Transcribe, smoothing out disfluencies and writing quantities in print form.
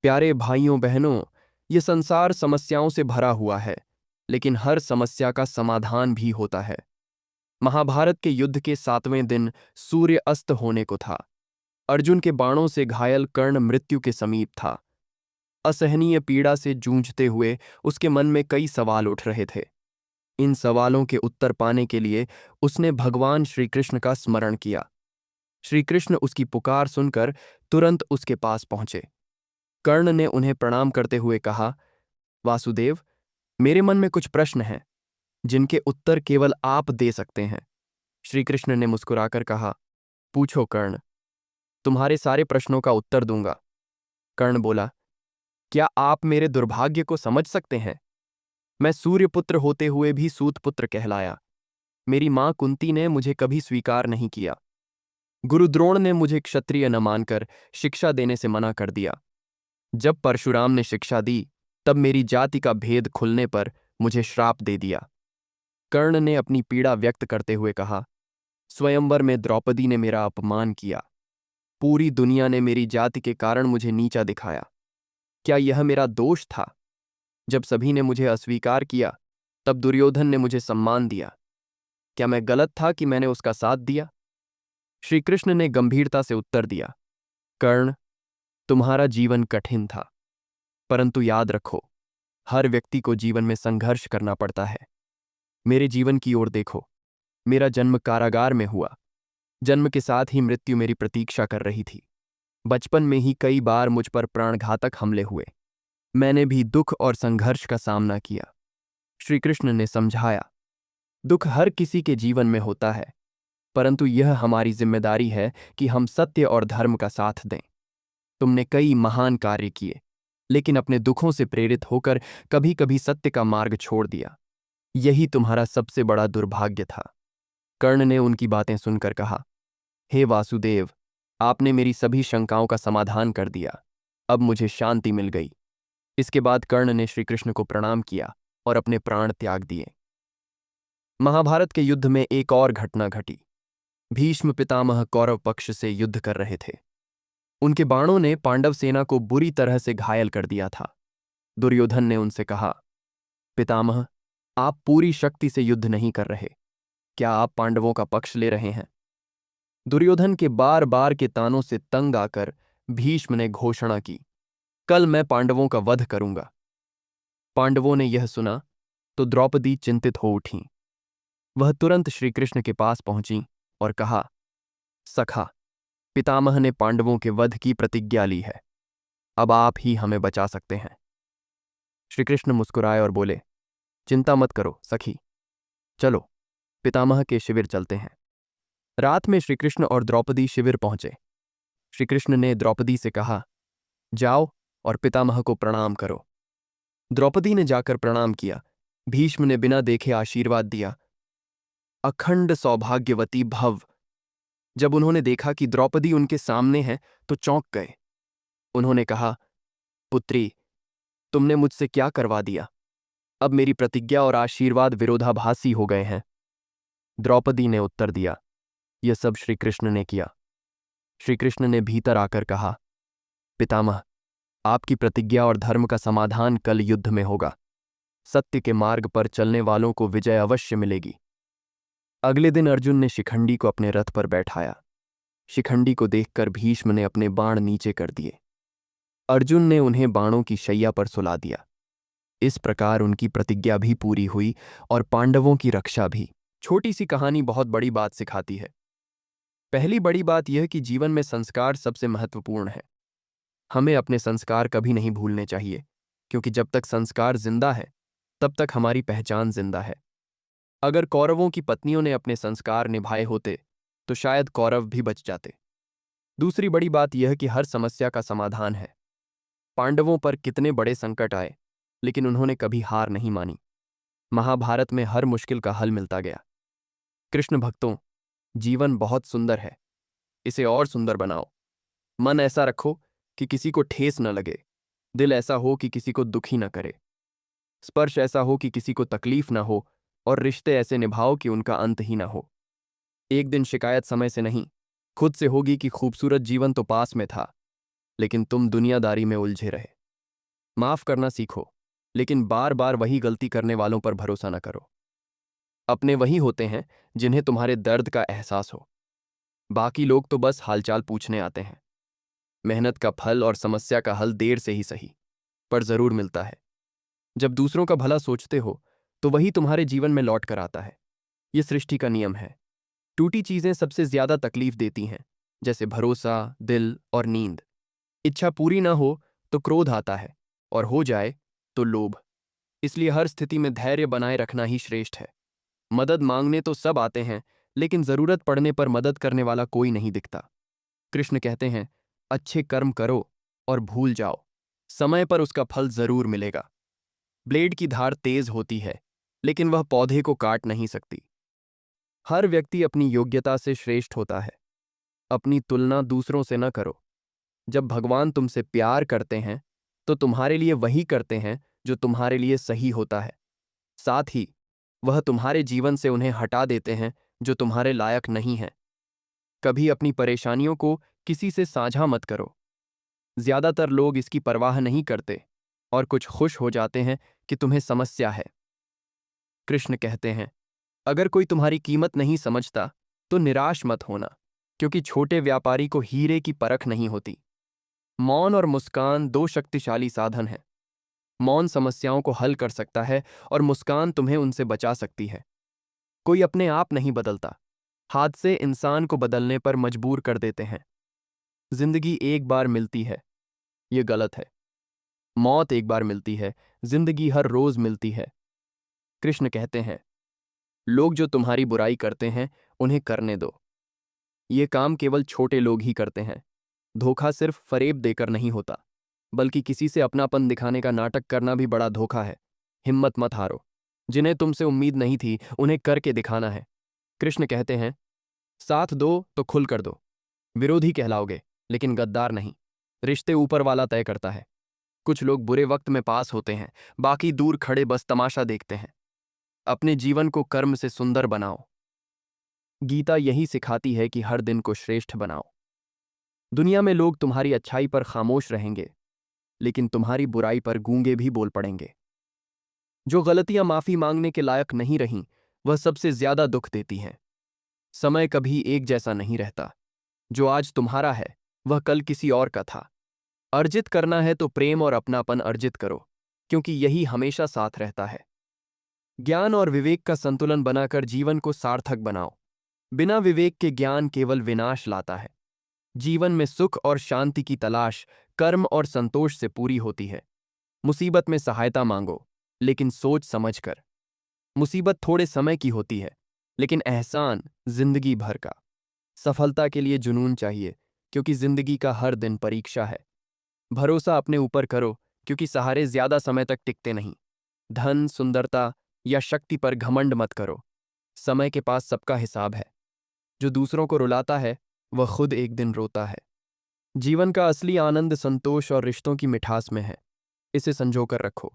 प्यारे भाइयों बहनों, ये संसार समस्याओं से भरा हुआ है, लेकिन हर समस्या का समाधान भी होता है। महाभारत के युद्ध के 7वें दिन सूर्य अस्त होने को था। अर्जुन के बाणों से घायल कर्ण मृत्यु के समीप था। असहनीय पीड़ा से जूझते हुए उसके मन में कई सवाल उठ रहे थे। इन सवालों के उत्तर पाने के लिए उसने भगवान श्री कृष्ण का स्मरण किया। श्री कृष्ण उसकी पुकार सुनकर तुरंत उसके पास पहुंचे। कर्ण ने उन्हें प्रणाम करते हुए कहा, वासुदेव, मेरे मन में कुछ प्रश्न हैं जिनके उत्तर केवल आप दे सकते हैं। श्री कृष्ण ने मुस्कुराकर कहा, पूछो कर्ण, तुम्हारे सारे प्रश्नों का उत्तर दूंगा। कर्ण बोला, क्या आप मेरे दुर्भाग्य को समझ सकते हैं? मैं सूर्यपुत्र होते हुए भी सूतपुत्र कहलाया। मेरी मां कुंती ने मुझे कभी स्वीकार नहीं किया। गुरु द्रोण ने मुझे क्षत्रिय न मानकर शिक्षा देने से मना कर दिया। जब परशुराम ने शिक्षा दी, तब मेरी जाति का भेद खुलने पर मुझे श्राप दे दिया। कर्ण ने अपनी पीड़ा व्यक्त करते हुए कहा, स्वयंवर में द्रौपदी ने मेरा अपमान किया। पूरी दुनिया ने मेरी जाति के कारण मुझे नीचा दिखाया। क्या यह मेरा दोष था? जब सभी ने मुझे अस्वीकार किया, तब दुर्योधन ने मुझे सम्मान दिया। क्या मैं गलत था कि मैंने उसका साथ दिया? श्री कृष्ण ने गंभीरता से उत्तर दिया, कर्ण, तुम्हारा जीवन कठिन था, परंतु याद रखो, हर व्यक्ति को जीवन में संघर्ष करना पड़ता है। मेरे जीवन की ओर देखो। मेरा जन्म कारागार में हुआ। जन्म के साथ ही मृत्यु मेरी प्रतीक्षा कर रही थी। बचपन में ही कई बार मुझ पर प्राणघातक हमले हुए। मैंने भी दुख और संघर्ष का सामना किया। श्री कृष्ण ने समझाया, दुख हर किसी के जीवन में होता है, परंतु यह हमारी जिम्मेदारी है कि हम सत्य और धर्म का साथ दें। तुमने कई महान कार्य किए, लेकिन अपने दुखों से प्रेरित होकर कभी कभी सत्य का मार्ग छोड़ दिया। यही तुम्हारा सबसे बड़ा दुर्भाग्य था। कर्ण ने उनकी बातें सुनकर कहा, हे वासुदेव, आपने मेरी सभी शंकाओं का समाधान कर दिया। अब मुझे शांति मिल गई। इसके बाद कर्ण ने श्री कृष्ण को प्रणाम किया और अपने प्राण त्याग दिए। महाभारत के युद्ध में एक और घटना घटी। भीष्म पितामह कौरव पक्ष से युद्ध कर रहे थे। उनके बाणों ने पांडव सेना को बुरी तरह से घायल कर दिया था। दुर्योधन ने उनसे कहा, पितामह, आप पूरी शक्ति से युद्ध नहीं कर रहे। क्या आप पांडवों का पक्ष ले रहे हैं? दुर्योधन के बार बार के तानों से तंग आकर भीष्म ने घोषणा की, कल मैं पांडवों का वध करूंगा। पांडवों ने यह सुना तो द्रौपदी चिंतित हो उठीं। वह तुरंत श्री कृष्ण के पास पहुंची और कहा, सखा, पितामह ने पांडवों के वध की प्रतिज्ञा ली है। अब आप ही हमें बचा सकते हैं। श्री कृष्ण मुस्कुराए और बोले, चिंता मत करो सखी, चलो पितामह के शिविर चलते हैं। रात में श्री कृष्ण और द्रौपदी शिविर पहुंचे। श्री कृष्ण ने द्रौपदी से कहा, जाओ और पितामह को प्रणाम करो। द्रौपदी ने जाकर प्रणाम किया। भीष्म ने बिना देखे आशीर्वाद दिया, अखंड सौभाग्यवती भव। जब उन्होंने देखा कि द्रौपदी उनके सामने है तो चौंक गए। उन्होंने कहा, पुत्री, तुमने मुझसे क्या करवा दिया? अब मेरी प्रतिज्ञा और आशीर्वाद विरोधाभासी हो गए हैं। द्रौपदी ने उत्तर दिया, यह सब श्री कृष्ण ने किया। श्री कृष्ण ने भीतर आकर कहा, पितामह, आपकी प्रतिज्ञा और धर्म का समाधान कल युद्ध में होगा। सत्य के मार्ग पर चलने वालों को विजय अवश्य मिलेगी। अगले दिन अर्जुन ने शिखंडी को अपने रथ पर बैठाया। शिखंडी को देखकर भीष्म ने अपने बाण नीचे कर दिए। अर्जुन ने उन्हें बाणों की शैया पर सुला दिया। इस प्रकार उनकी प्रतिज्ञा भी पूरी हुई और पांडवों की रक्षा भी। छोटी सी कहानी बहुत बड़ी बात सिखाती है। पहली बड़ी बात यह कि जीवन में संस्कार सबसे महत्वपूर्ण है। हमें अपने संस्कार कभी नहीं भूलने चाहिए, क्योंकि जब तक संस्कार जिंदा है, तब तक हमारी पहचान जिंदा है। अगर कौरवों की पत्नियों ने अपने संस्कार निभाए होते, तो शायद कौरव भी बच जाते। दूसरी बड़ी बात यह कि हर समस्या का समाधान है। पांडवों पर कितने बड़े संकट आए, लेकिन उन्होंने कभी हार नहीं मानी। महाभारत में हर मुश्किल का हल मिलता गया। कृष्ण भक्तों, जीवन बहुत सुंदर है, इसे और सुंदर बनाओ। मन ऐसा रखो कि किसी को ठेस न लगे, दिल ऐसा हो कि किसी को दुखी न करे, स्पर्श ऐसा हो कि किसी को तकलीफ न हो, और रिश्ते ऐसे निभाओ कि उनका अंत ही न हो। एक दिन शिकायत समय से नहीं, खुद से होगी कि खूबसूरत जीवन तो पास में था, लेकिन तुम दुनियादारी में उलझे रहे। माफ करना सीखो, लेकिन बार बार वही गलती करने वालों पर भरोसा न करो। अपने वही होते हैं जिन्हें तुम्हारे दर्द का एहसास हो। बाकी लोग तो बस हालचाल पूछने आते हैं। मेहनत का फल और समस्या का हल देर से ही सही, पर जरूर मिलता है। जब दूसरों का भला सोचते हो तो वही तुम्हारे जीवन में लौट कर आता है। ये सृष्टि का नियम है। टूटी चीजें सबसे ज्यादा तकलीफ देती हैं, जैसे भरोसा, दिल और नींद। इच्छा पूरी ना हो तो क्रोध आता है, और हो जाए तो लोभ। इसलिए हर स्थिति में धैर्य बनाए रखना ही श्रेष्ठ है। मदद मांगने तो सब आते हैं, लेकिन जरूरत पड़ने पर मदद करने वाला कोई नहीं दिखता। कृष्ण कहते हैं, अच्छे कर्म करो और भूल जाओ, समय पर उसका फल जरूर मिलेगा। ब्लेड की धार तेज होती है, लेकिन वह पौधे को काट नहीं सकती। हर व्यक्ति अपनी योग्यता से श्रेष्ठ होता है। अपनी तुलना दूसरों से न करो। जब भगवान तुमसे प्यार करते हैं तो तुम्हारे लिए वही करते हैं जो तुम्हारे लिए सही होता है। साथ ही वह तुम्हारे जीवन से उन्हें हटा देते हैं जो तुम्हारे लायक नहीं हैं। कभी अपनी परेशानियों को किसी से साझा मत करो। ज्यादातर लोग इसकी परवाह नहीं करते और कुछ खुश हो जाते हैं कि तुम्हें समस्या है। कृष्ण कहते हैं, अगर कोई तुम्हारी कीमत नहीं समझता तो निराश मत होना, क्योंकि छोटे व्यापारी को हीरे की परख नहीं होती। मौन और मुस्कान दो शक्तिशाली साधन हैं। मौन समस्याओं को हल कर सकता है और मुस्कान तुम्हें उनसे बचा सकती है। कोई अपने आप नहीं बदलता। हादसे इंसान को बदलने पर मजबूर कर देते हैं। जिंदगी एक बार मिलती है, ये गलत है। मौत एक बार मिलती है, जिंदगी हर रोज मिलती है। कृष्ण कहते हैं, लोग जो तुम्हारी बुराई करते हैं उन्हें करने दो। ये काम केवल छोटे लोग ही करते हैं। धोखा सिर्फ फरेब देकर नहीं होता, बल्कि किसी से अपनापन दिखाने का नाटक करना भी बड़ा धोखा है। हिम्मत मत हारो। जिन्हें तुमसे उम्मीद नहीं थी उन्हें करके दिखाना है। कृष्ण कहते हैं, साथ दो तो खुल कर दो। विरोधी कहलाओगे, लेकिन गद्दार नहीं। रिश्ते ऊपर वाला तय करता है। कुछ लोग बुरे वक्त में पास होते हैं, बाकी दूर खड़े बस तमाशा देखते हैं। अपने जीवन को कर्म से सुंदर बनाओ। गीता यही सिखाती है कि हर दिन को श्रेष्ठ बनाओ। दुनिया में लोग तुम्हारी अच्छाई पर खामोश रहेंगे, लेकिन तुम्हारी बुराई पर गूंगे भी बोल पड़ेंगे। जो गलतियां माफी मांगने के लायक नहीं रहीं, वह सबसे ज्यादा दुख देती हैं। समय कभी एक जैसा नहीं रहता। जो आज तुम्हारा है वह कल किसी और का था। अर्जित करना है तो प्रेम और अपनापन अर्जित करो, क्योंकि यही हमेशा साथ रहता है। ज्ञान और विवेक का संतुलन बनाकर जीवन को सार्थक बनाओ। बिना विवेक के ज्ञान केवल विनाश लाता है। जीवन में सुख और शांति की तलाश कर्म और संतोष से पूरी होती है। मुसीबत में सहायता मांगो, लेकिन सोच समझकर। मुसीबत थोड़े समय की होती है, लेकिन एहसान जिंदगी भर का। सफलता के लिए जुनून चाहिए, क्योंकि जिंदगी का हर दिन परीक्षा है। भरोसा अपने ऊपर करो, क्योंकि सहारे ज्यादा समय तक टिकते नहीं। धन, सुंदरता या शक्ति पर घमंड मत करो। समय के पास सबका हिसाब है। जो दूसरों को रुलाता है वह खुद एक दिन रोता है। जीवन का असली आनंद संतोष और रिश्तों की मिठास में है। इसे संजो कर रखो।